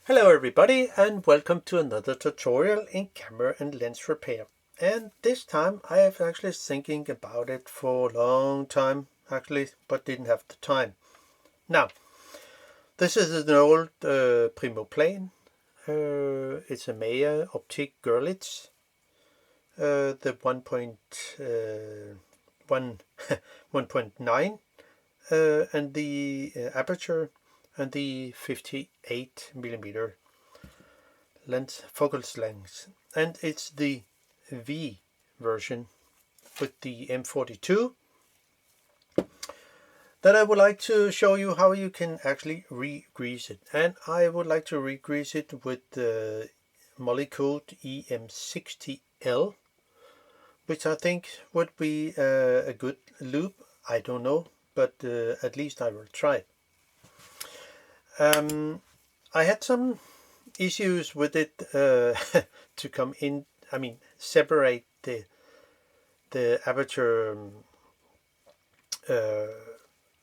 Hello everybody and welcome to another tutorial in camera and lens repair. And this time I have actually thinking about it for a long time actually, but didn't have the time. Now, this is an old Primoplan. It's a Meyer-Optik Goerlitz, the 1.9 and the aperture and the 58mm lens, focal length, and it's the V version with the M42 that I would like to show you how you can actually re-grease it. And I would like to re-grease it with the Molykote EM60L, which I think would be a good lube. I don't know, but at least I will try it. I had some issues with it to come in. I mean, separate the aperture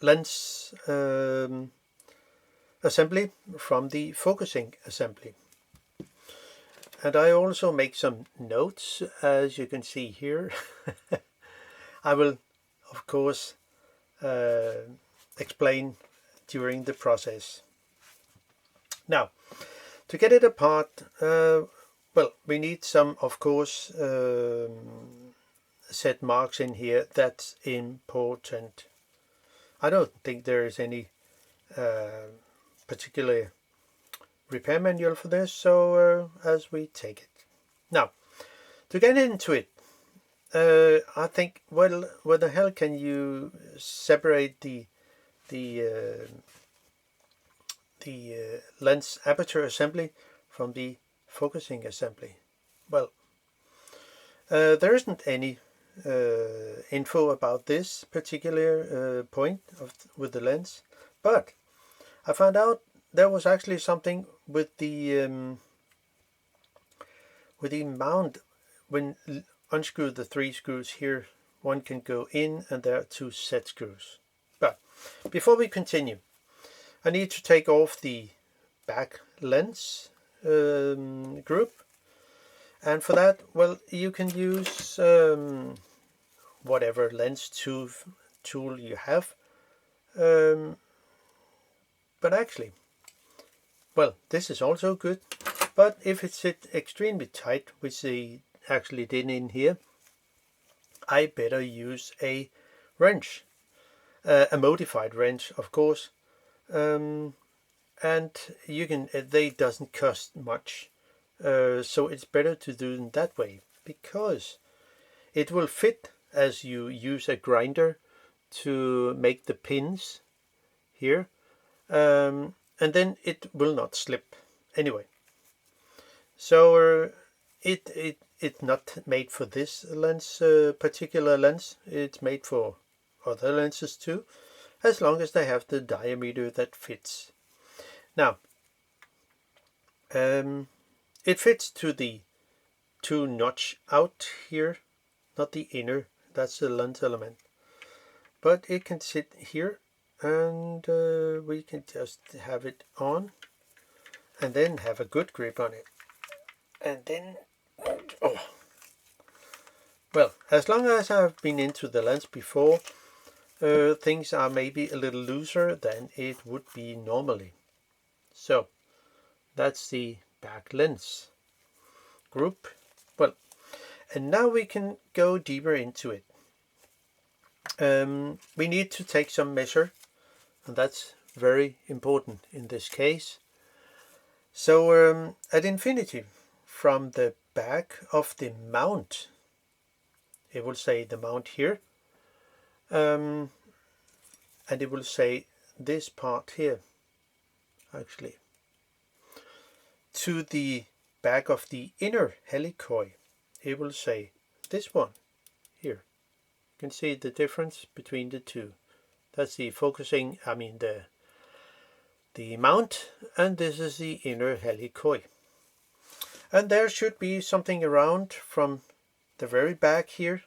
lens assembly from the focusing assembly. And I also make some notes, as you can see here. I will, of course, explain during the process. Now, to get it apart, well, we need some, of course, set marks in here. That's important. I don't think there is any particular repair manual for this, so as we take it. Now, to get into it, I think, well, where the hell can you separate the lens aperture assembly from the focusing assembly? Well, there isn't any info about this particular point with the lens, but I found out there was actually something with the mount. When unscrew the 3 screws here, one can go in and there are 2 set screws. But before we continue, I need to take off the back lens group, and for that, well, you can use whatever lens tool you have, but actually, well, this is also good, but if it's extremely tight, which they actually did in here, I better use a wrench, a modified wrench, of course. And you can, they doesn't cost much, so it's better to do it that way, because it will fit as you use a grinder to make the pins here, and then it will not slip anyway. So it's not made for this lens, particular lens. It's made for other lenses too, as long as they have the diameter that fits. Now, it fits to the 2 notch out here, not the inner, that's the lens element, but it can sit here, and we can just have it on and then have a good grip on it. And then, oh, well, as long as I've been into the lens before, things are maybe a little looser than it would be normally. So that's the back lens group. Well, and now we can go deeper into it. We need to take some measure, and that's very important in this case. So at infinity, from the back of the mount, it will say the mount here, and it will say this part here, actually, to the back of the inner helicoid, it will say this one here. You can see the difference between the two. That's the focusing, I mean the mount, and this is the inner helicoid. And there should be something around from the very back here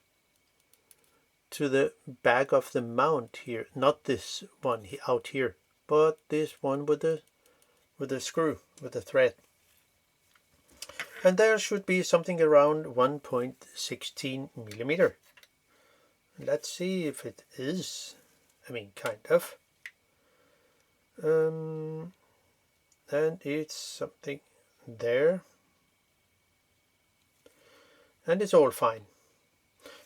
to the back of the mount here. Not this one out here, but this one with the with the screw, with the thread. And there should be something around 1.16 millimeter. Let's see if it is. I mean, kind of. And it's something there. And it's all fine.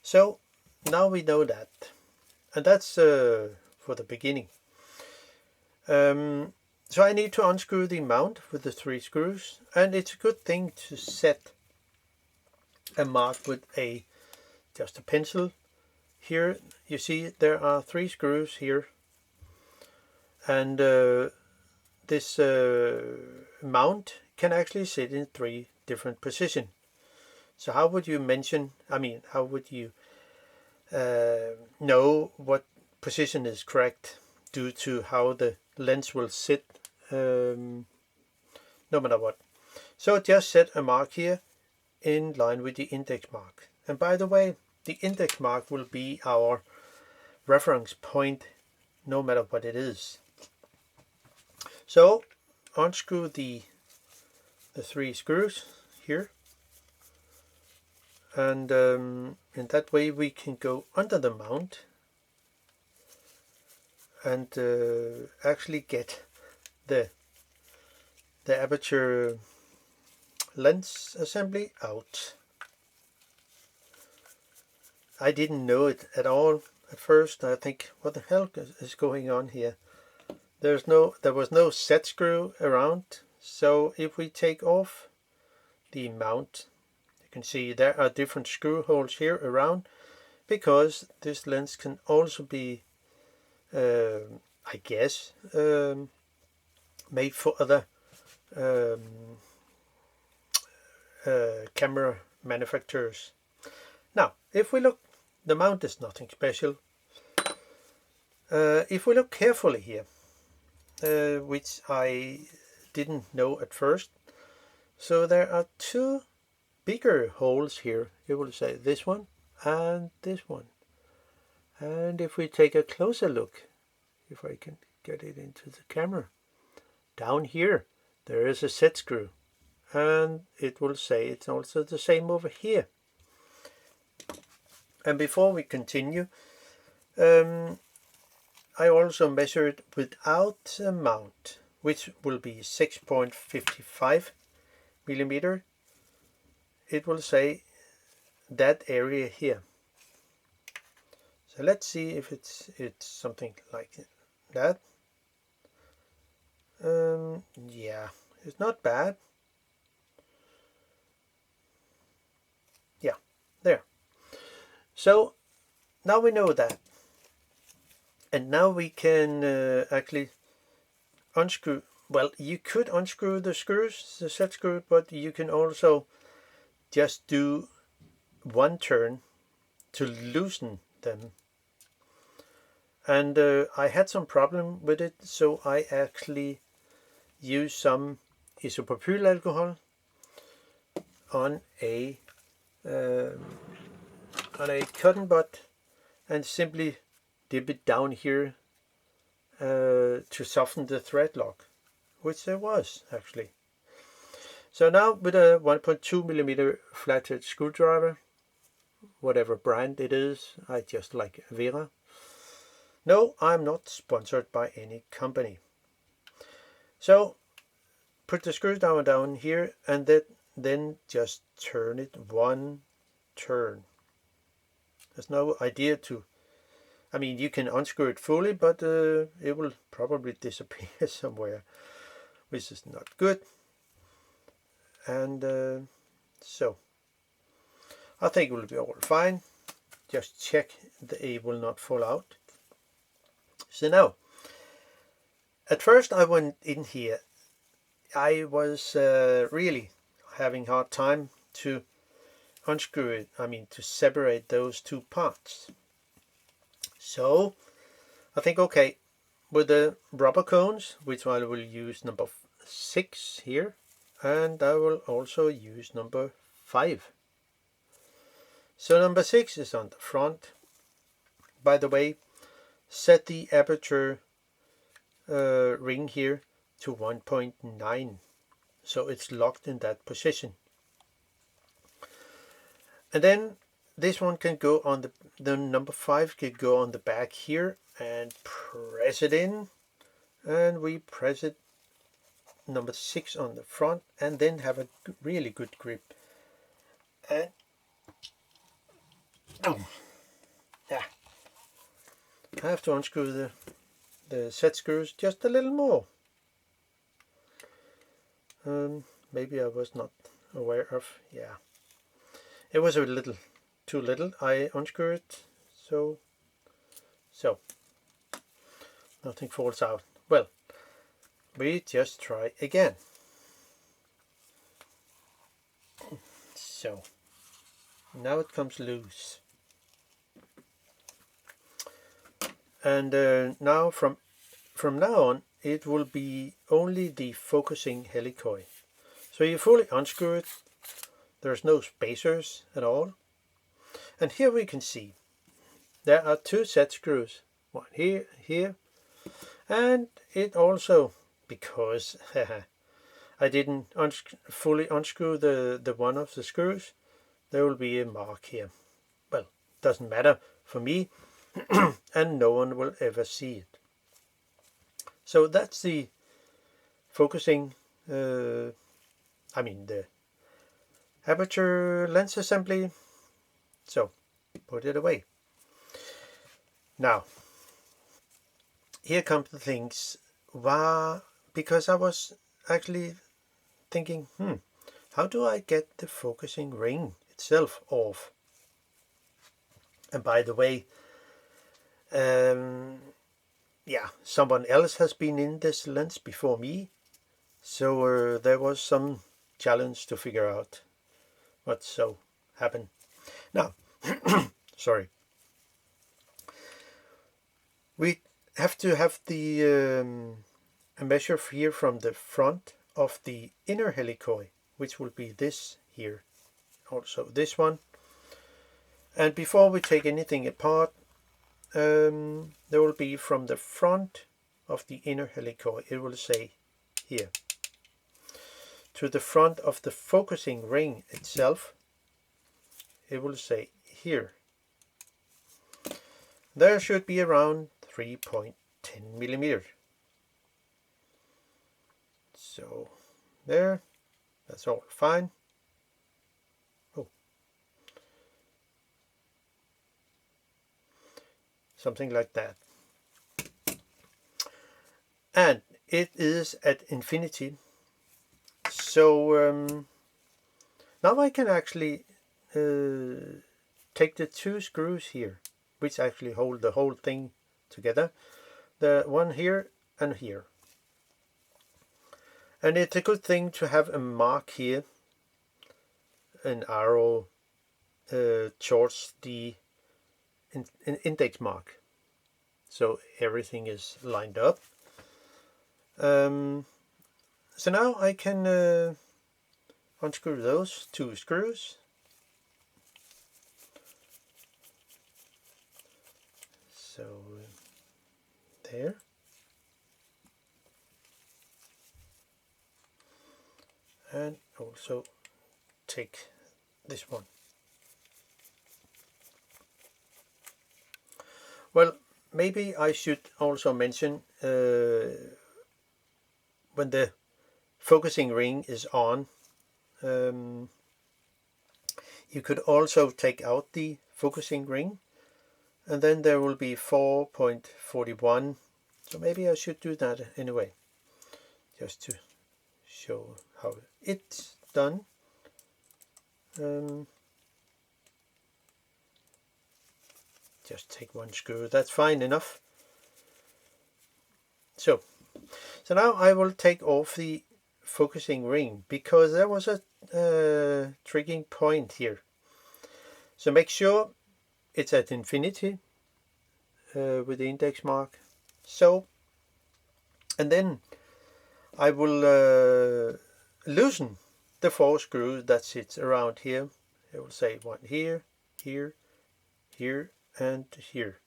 So now we know that. And that's for the beginning. So I need to unscrew the mount with the 3 screws, and it's a good thing to set a mark with just a pencil. Here you see there are 3 screws here, and this mount can actually sit in 3 different positions. So how would you how would you know what position is correct due to how the lens will sit no matter what? So just set a mark here in line with the index mark. And by the way, the index mark will be our reference point no matter what it is. So unscrew the 3 screws here, and in that way we can go under the mount and actually get the aperture lens assembly out. I didn't know it at all at first. I think, what the hell is going on here? There was no set screw around. So if we take off the mount, you can see there are different screw holes here around, because this lens can also be I guess made for other camera manufacturers. Now if we look, the mount is nothing special. If we look carefully here, which I didn't know at first, so there are 2 bigger holes here. You will say this one and this one. And if we take a closer look, if I can get it into the camera, down here there is a set screw, and it will say it's also the same over here. And before we continue, I also measured without a mount, which will be 6.55 millimeter. It will say that area here. So let's see if it's something like that. Yeah, it's not bad. Yeah, there. So now we know that. And now we can actually unscrew. Well, you could unscrew the screws, the set screw, but you can also just do one turn to loosen them. And I had some problem with it, so I actually used some isopropyl alcohol on a cotton bud and simply dip it down here to soften the thread lock, which there was actually. So now with a 1.2 millimeter flathead screwdriver, whatever brand it is, I just like Vera. No, I'm not sponsored by any company. So put the screw down here, and then just turn it one turn. There's no idea to, I mean, you can unscrew it fully, but it will probably disappear somewhere, which is not good. And so I think it will be all fine. Just check the A will not fall out. So now, at first I went in here. I was really having a hard time to unscrew it, to separate those 2 parts. So I think, okay, with the rubber cones, which I will use number 6 here, and I will also use number 5. So number 6 is on the front. By the way, set the aperture ring here to 1.9, so it's locked in that position. And then this one can go on the number 5 can go on the back here and press it in, and we press it number 6 on the front, and then have a really good grip. And yeah, I have to unscrew the set screws just a little more. Maybe I was not aware of, yeah, it was a little too little. I unscrew it so nothing falls out. Well, we just try again. So now it comes loose, and now from now on it will be only the focusing helicoid. So you fully unscrew it. There's no spacers at all, and here we can see there are 2 set screws, one here, and it also, because I didn't fully unscrew the one of the screws, there will be a mark here. Well, doesn't matter for me, and no one will ever see it. So that's the focusing, the aperture lens assembly. So put it away. Now here come the things. Because I was actually thinking, how do I get the focusing ring itself off? And by the way, someone else has been in this lens before me, so there was some challenge to figure out what so happened. Now, sorry, we have to have the a measure here from the front of the inner helicoid, which will be this here, also this one. And before we take anything apart, there will be from the front of the inner helicoid, it will say here, to the front of the focusing ring itself, it will say here. There should be around 3.10 millimeters. So there, that's all fine. Something like that. And it is at infinity. So now I can actually take the 2 screws here, which actually hold the whole thing together. The one here and here. And it's a good thing to have a mark here, an arrow towards the index mark, so everything is lined up. So now I can unscrew those 2 screws. So there. And also take this one. Well, maybe I should also mention when the focusing ring is on, you could also take out the focusing ring, and then there will be 4.41. So maybe I should do that anyway, just to show how it's done. Just take 1 screw, that's fine enough. So now I will take off the focusing ring, because there was a triggering point here. So make sure it's at infinity with the index mark. So, and then I will loosen the 4 screws that sits around here. It will say 1 here, here, here, and here.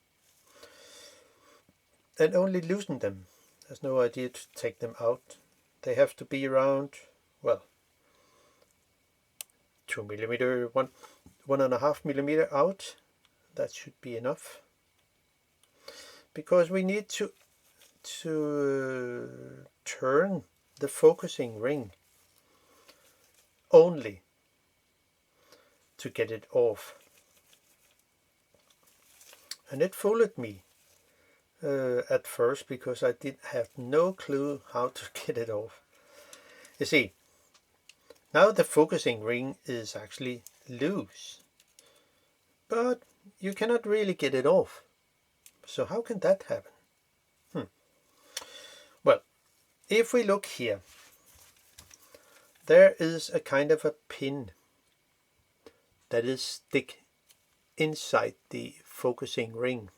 And only loosen them. There's no idea to take them out They have to be around, well, 2 millimeter, 1.5 millimeter out. That should be enough, because we need to turn the focusing ring only to get it off. And it fooled me at first, because I did have no clue how to get it off. You see, now the focusing ring is actually loose, but you cannot really get it off. So how can that happen? Well, if we look here, there is a kind of a pin that is stick inside the focusing ring.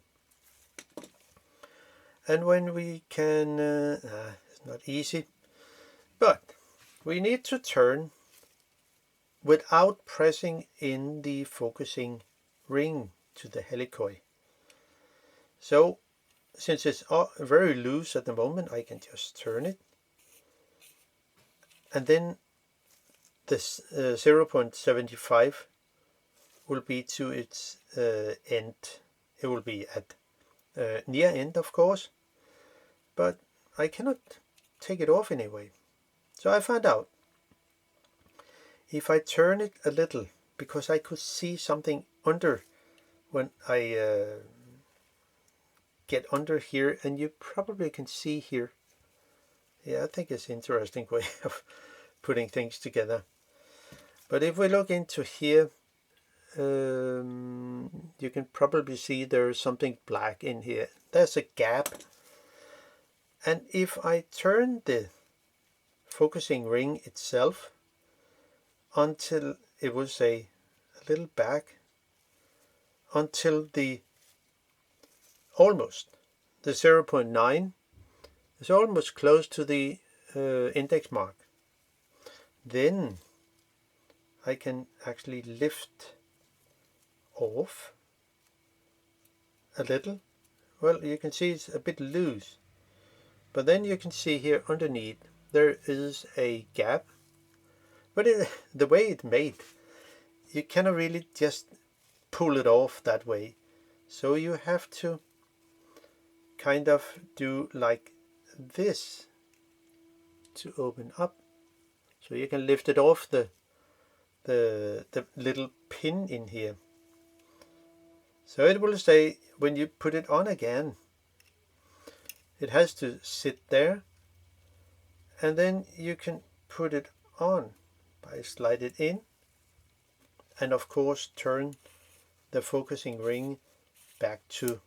And when we can, it's not easy, but we need to turn without pressing in the focusing ring to the helicoid. So since it's very loose at the moment, I can just turn it, and then this 0.75 will be to its end. It will be at near end, of course, but I cannot take it off anyway. So I found out, if I turn it a little, because I could see something under when I get under here, and you probably can see here. Yeah, I think it's an interesting way of putting things together. But if we look into here, you can probably see there's something black in here. There's a gap. And if I turn the focusing ring itself until it will say a little back, until the almost the 0.9 is almost close to the index mark, then I can actually lift off a little. Well, you can see it's a bit loose, but then you can see here underneath there is a gap, but the way it's made, you cannot really just pull it off that way. So you have to kind of do like this to open up, so you can lift it off the little pin in here. So it will say, when you put it on again, it has to sit there, and then you can put it on by slide it in, and of course turn the focusing ring back to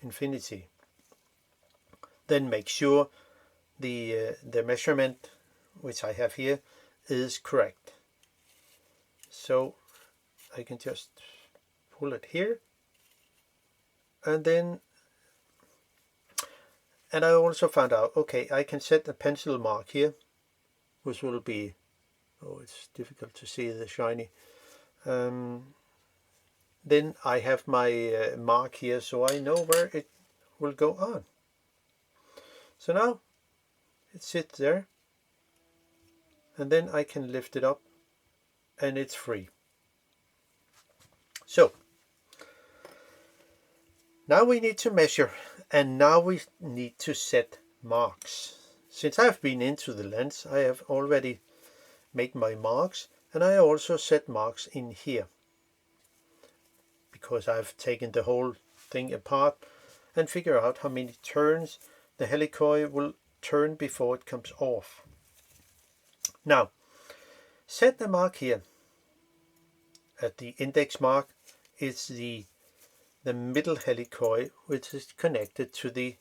infinity. Then make sure the measurement which I have here is correct. So I can just pull it here, and I also found out, okay, I can set a pencil mark here, which will be, oh, it's difficult to see the shiny. Then I have my mark here, so I know where it will go on. So now it sits there, and then I can lift it up, and it's free. So now we need to measure, and now we need to set marks. Since I've been into the lens, I have already made my marks, and I also set marks in here, because I've taken the whole thing apart and figure out how many turns the helicoid will turn before it comes off. Now, set the mark here. At the index mark is the middle helicoid, which is connected to the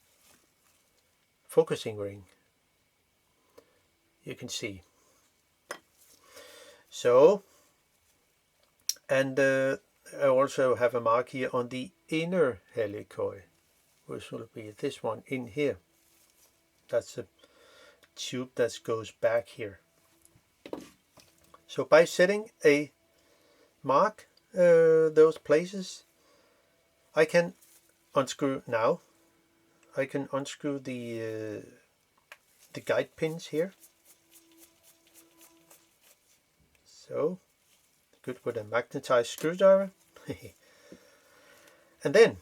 focusing ring. You can see. So, and I also have a mark here on the inner helicoid, which will be this one in here. That's a tube that goes back here. So by setting a mark those places, I can unscrew now. I can unscrew the guide pins here, So good with a magnetized screwdriver. And then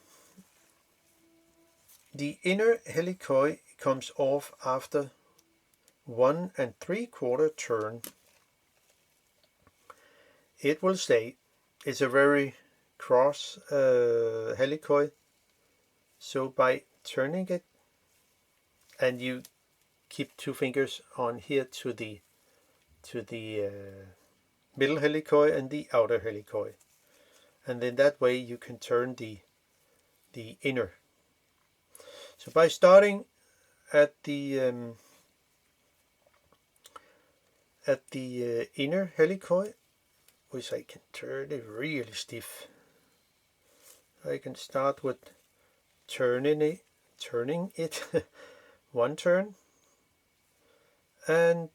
the inner helicoid comes off after 1 3/4 turn. It will say it's a very cross helicoid, so by turning it, and you keep 2 fingers on here to the middle helicoid and the outer helicoid, and then that way you can turn the inner. So by starting at the inner helicoid, which I can turn it really stiff, I can start with turning it 1 turn, and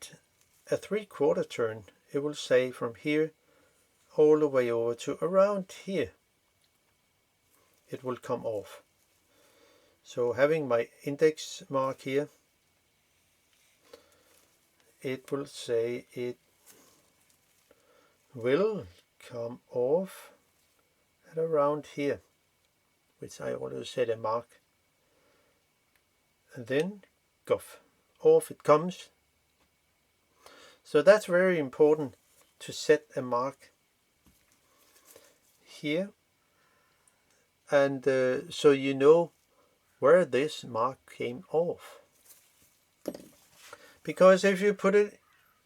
a 3/4 turn. It will say from here all the way over to around here. It will come off. So having my index mark here, it will say it will come off at around here, which I already set a mark, and then off it comes. So that's very important to set a mark here, and so you know where this mark came off. Because if you put it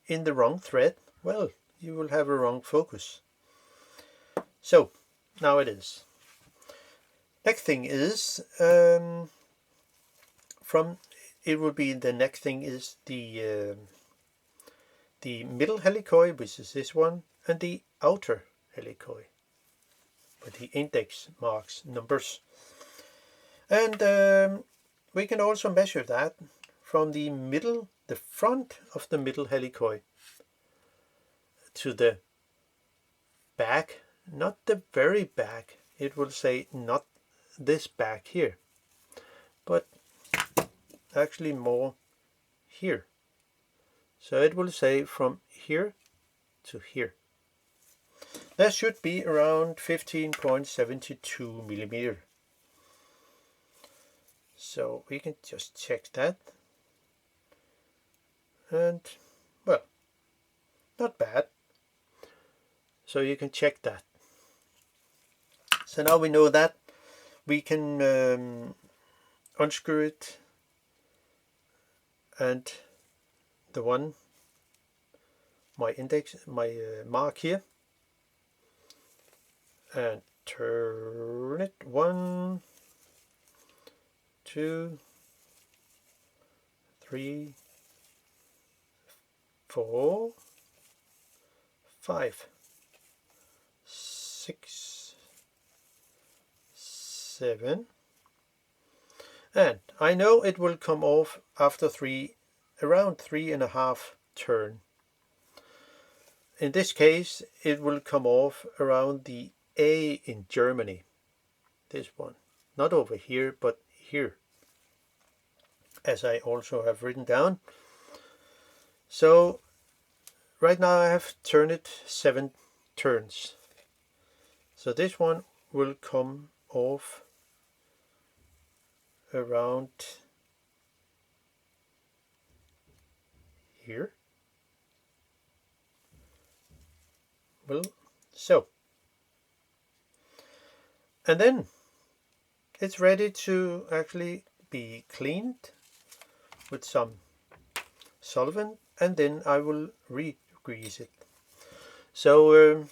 in the wrong thread, well, you will have a wrong focus. So now it is. Next thing is the next thing is the middle helicoid, which is this one, and the outer helicoid with the index marks numbers. And we can also measure that from the front of the middle helicoid to the back, not the very back. It will say not this back here, but actually more here. So it will say from here to here. That should be around 15.72 millimeter. So we can just check that. And well, not bad. So you can check that. So now we know that, we can unscrew it, and the one, my mark here, and turn it 1, 2, 3, 4, 5, 6, 7, and I know it will come off after around 3.5 turn. In this case, it will come off around the A in Germany. This one, not over here, but here, as I also have written down. So right now I have turned it 7 turns. So this one will come off around here. Well, so, and then it's ready to actually be cleaned with some solvent, and then I will re-grease it. So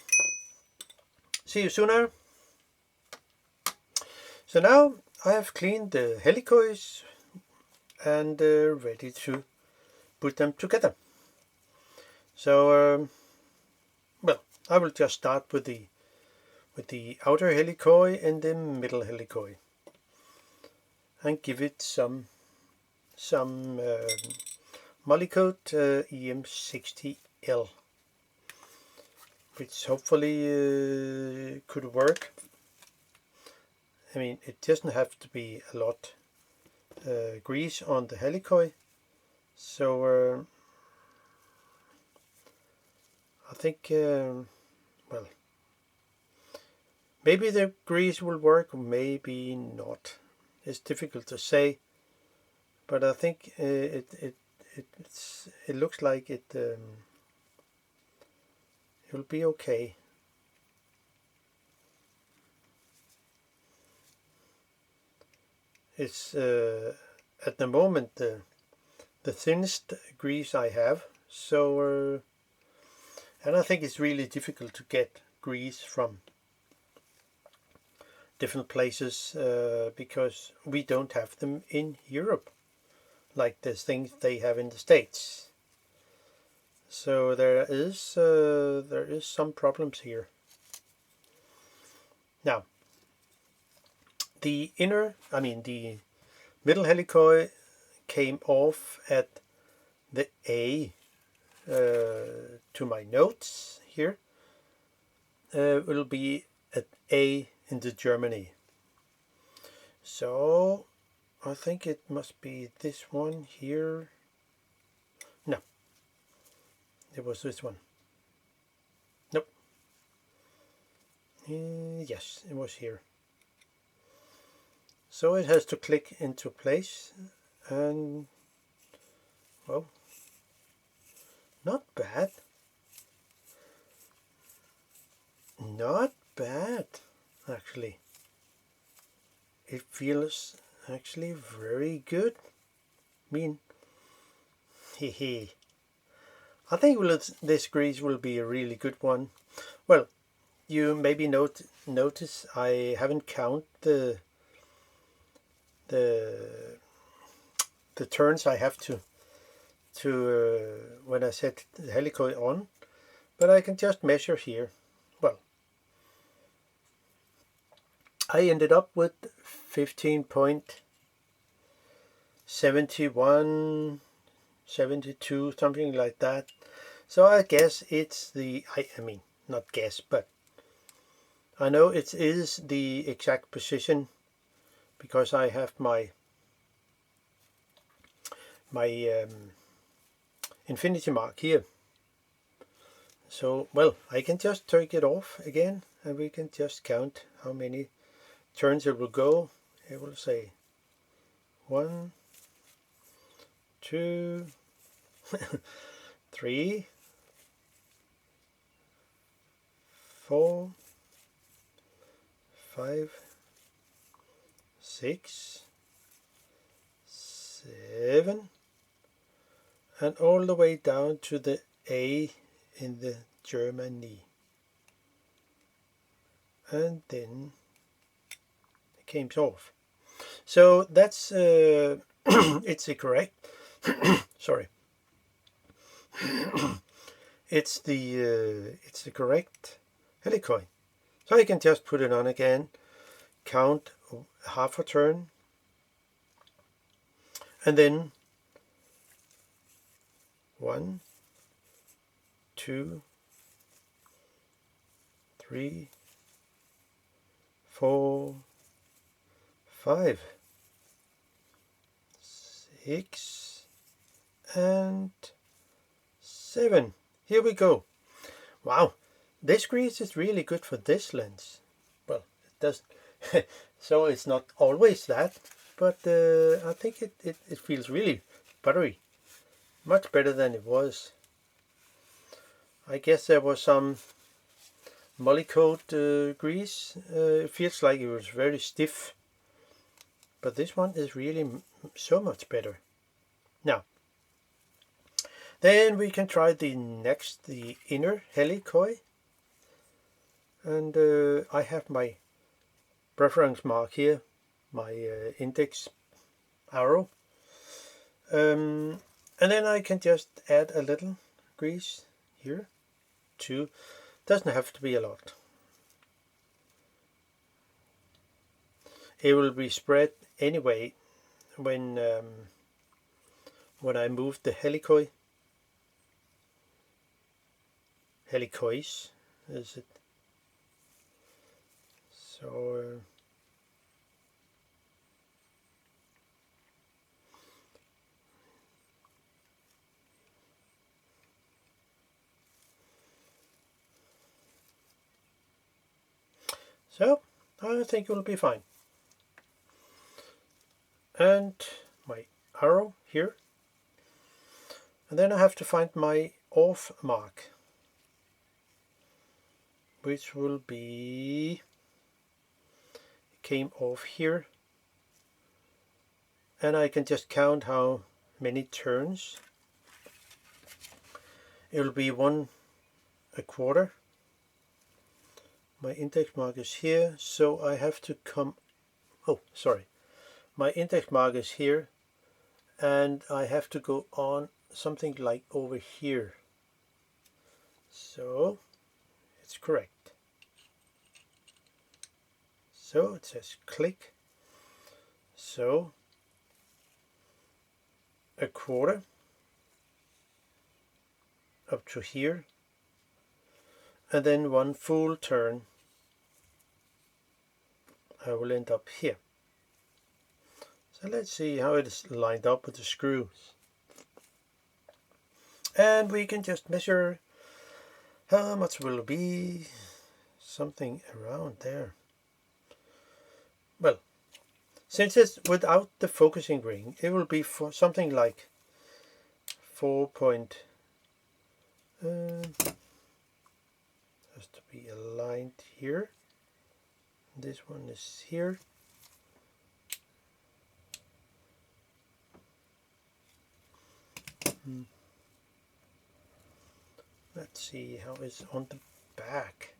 see you sooner. So now I have cleaned the helicoids and ready to put them together. So well, I will just start with the outer helicoid and the middle helicoid, and give it some Molykote EM60L, which hopefully could work. I mean, it doesn't have to be a lot grease on the helicoid, so I think, well, maybe the grease will work, maybe not. It's difficult to say, but I think it looks like it will be okay. It's at the moment the thinnest grease I have, so and I think it's really difficult to get grease from different places because we don't have them in Europe like the things they have in the States. So there is some problems here. Now, the middle helicoid came off at the A to my notes here. Will be at A in the Germany. So I think it must be this one here. No, it was this one. Nope. Yes, it was here. So it has to click into place, and well, not bad. Not bad, actually. It feels actually very good. I mean, hehe. I think this grease will be a really good one. Well, you maybe notice I haven't counted the turns I have to when I set the helicoid on, but I can just measure here. Well, I ended up with 15.71, 72, something like that. So I guess it's I mean, not guess, but I know it is the exact position because I have my infinity mark here. So, well, I can just take it off again and we can just count how many turns it will go. It will say 1, 2, 3, 4, 5, 6, 7, and all the way down to the A in the Germany. And then it came off. So that's it's the correct sorry. It's the correct helicoid. So I can just put it on again, count half a turn, and then 1, 2, 3, 4, 5, 6, and 7. Here we go. Wow, this grease is really good for this lens. Well, it doesn't so it's not always that, but I think it feels really buttery, much better than it was. I guess there was some Molykote grease. It feels like it was very stiff, but this one is really so much better. Now, then we can try the inner helicoid, and I have my reference mark here, my index arrow, and then I can just add a little grease here too. Doesn't have to be a lot. It will be spread anyway when I move the helicoids, is it? So So I think it will be fine. And my arrow here. And then I have to find my off mark, which will be, it came off here. And I can just count how many turns. It will be 1/4. My index mark is here, so I have to come, oh sorry, my index mark is here, and I have to go on something like over here. So it's correct. So it says click. So 1/4 up to here, and then 1 full turn I will end up here. So let's see how it is lined up with the screws. And we can just measure how much will it be, something around there. Well, since it's without the focusing ring, it will be for something like 4 point, has to be aligned here. This one is here. Let's see how it's on the back.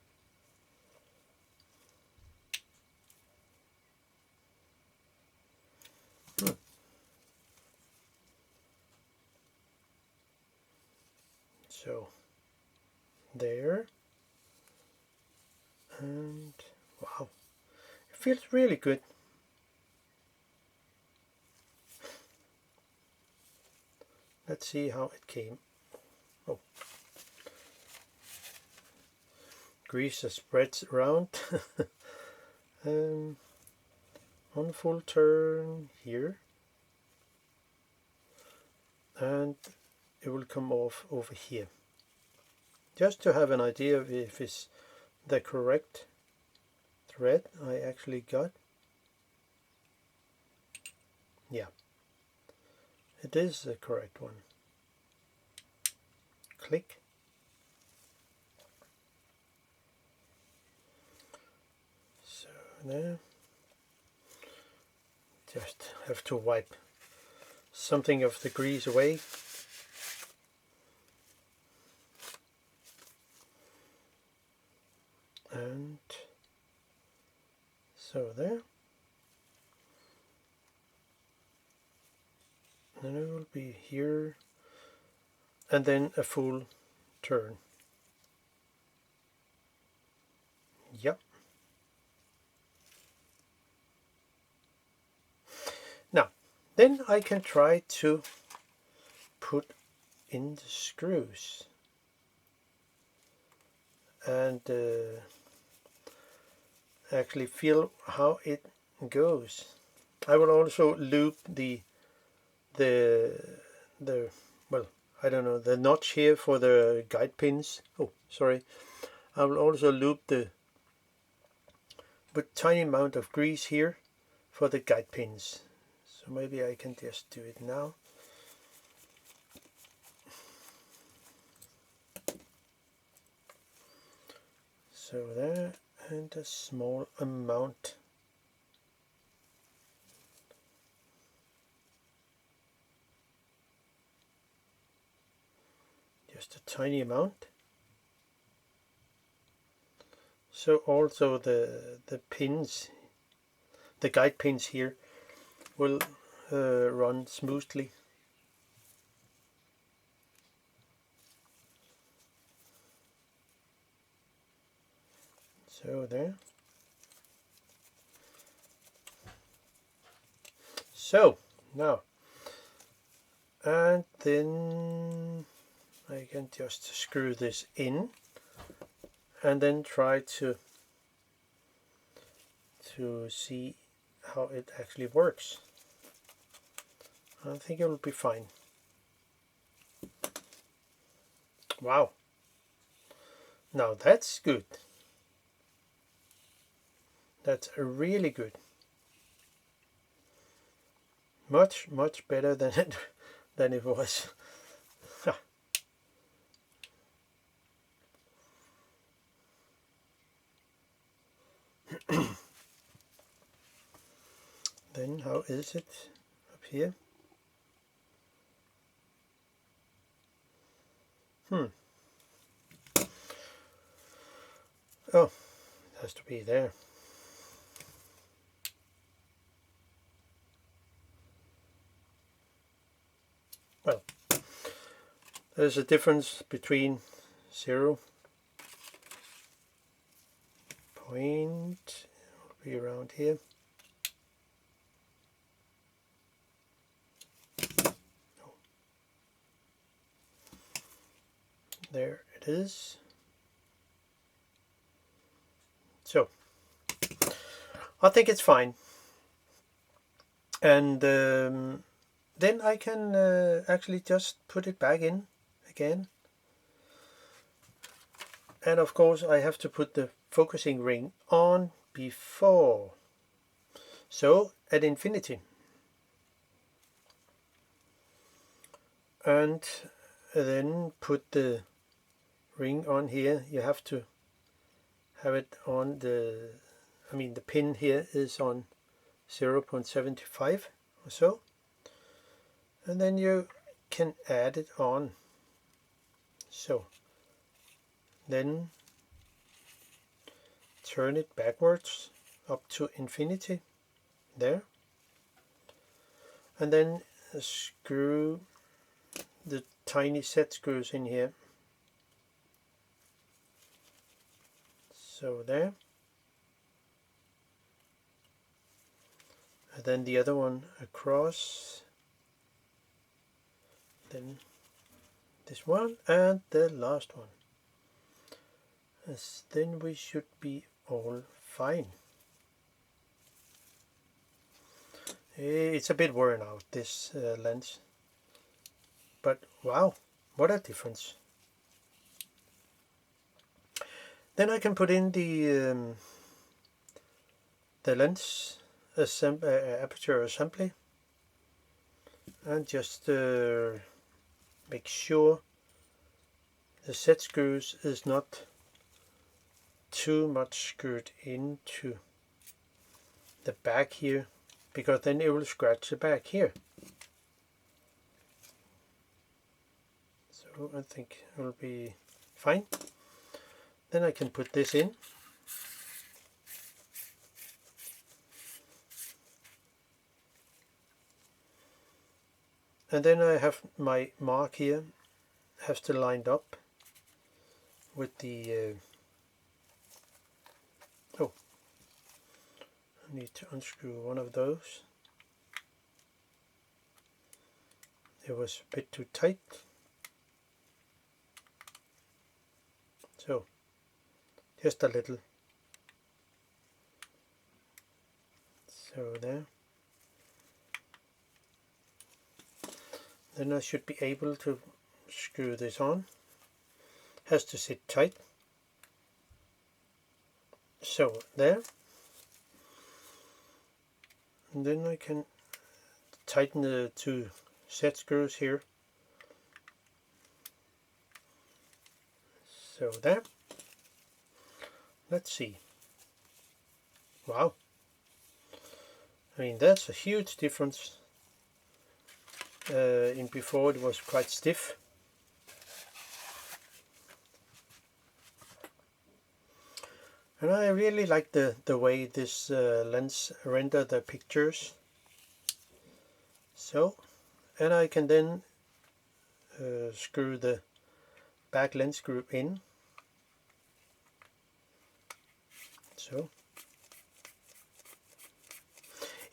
So there, and wow, it feels really good. Let's see how it came. Oh, grease spreads around. 1 full turn here, and it will come off over here. Just to have an idea of if it's the correct thread I actually got. Yeah, it is the correct one. Click. So there. Just have to wipe something of the grease away. And so there. Then it will be here, and then a full turn. Yep. Now, then I can try to put in the screws and actually feel how it goes. I will also loop the well, I don't know, the notch here for the guide pins. Oh, sorry. I will also loop the with tiny amount of grease here for the guide pins. So maybe I can just do it now. So there, and a small amount. Just a tiny amount. So also the pins, the guide pins here, will run smoothly. So there. So now, and then I can just screw this in and then try to see how it actually works. I think it will be fine. Wow, now that's good. That's really good. Much better than it was. Then how is it up here? Oh, it has to be there. Well, there's a difference between 0 point, will be around here. There it is. So I think it's fine, and then I can actually just put it back in again. And of course I have to put the focusing ring on before, so at infinity, and then put the ring on here. You have to have it on the, the pin here is on 0.75 or so, and then you can add it on. So then turn it backwards up to infinity there, and then screw the tiny set screws in here. So there, and then the other one across, then this one, and the last one. Yes, then we should be all fine. It's a bit worn out, this lens, but wow, what a difference. Then I can put in the lens aperture assembly, and just make sure the set screws is not too much screwed into the back here, because then it will scratch the back here. So I think it will be fine. Then I can put this in. And then I have my mark here, has to lined up with the oh, I need to unscrew one of those. It was a bit too tight. So just a little. So there. Then I should be able to screw this on. Has to sit tight. So there. And then I can tighten the two set screws here. So there. Let's see. Wow. I mean, that's a huge difference. In before it was quite stiff. And I really like the way this lens render the pictures. So, and I can then screw the back lens group in. So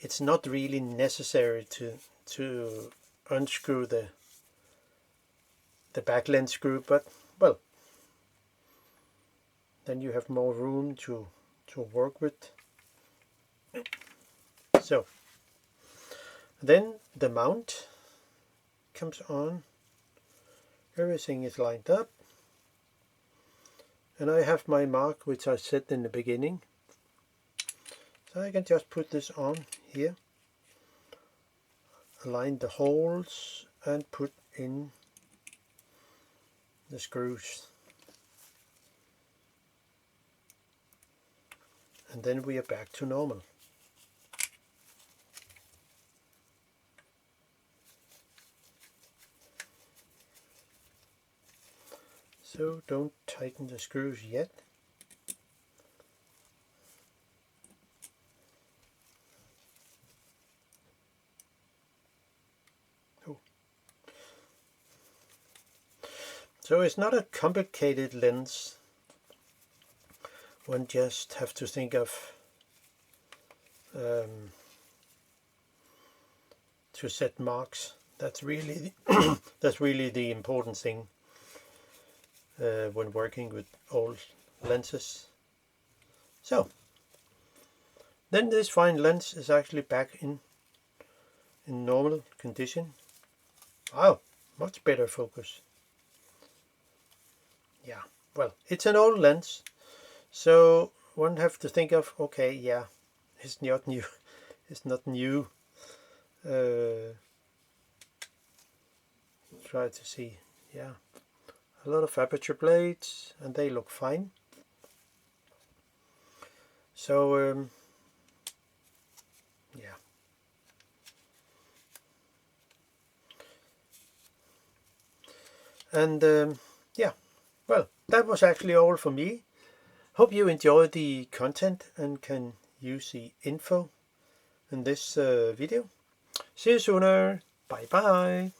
it's not really necessary to unscrew the back lens screw, but well, then you have more room to work with. So then the mount comes on, everything is lined up, and I have my mark which I set in the beginning. So I can just put this on here, align the holes and put in the screws. And then we are back to normal. So don't tighten the screws yet. Oh. So it's not a complicated lens. One just have to think of to set marks. That's really that's really the important thing when working with old lenses. So then this fine lens is actually back in normal condition. Wow, much better focus. Yeah, well, it's an old lens, so one have to think of, okay, yeah, it's not new. It's not new. Try to see, yeah, a lot of aperture blades, and they look fine. So yeah. And yeah, well, that was actually all for me. Hope you enjoyed the content and can use the info in this video. See you sooner. Bye bye.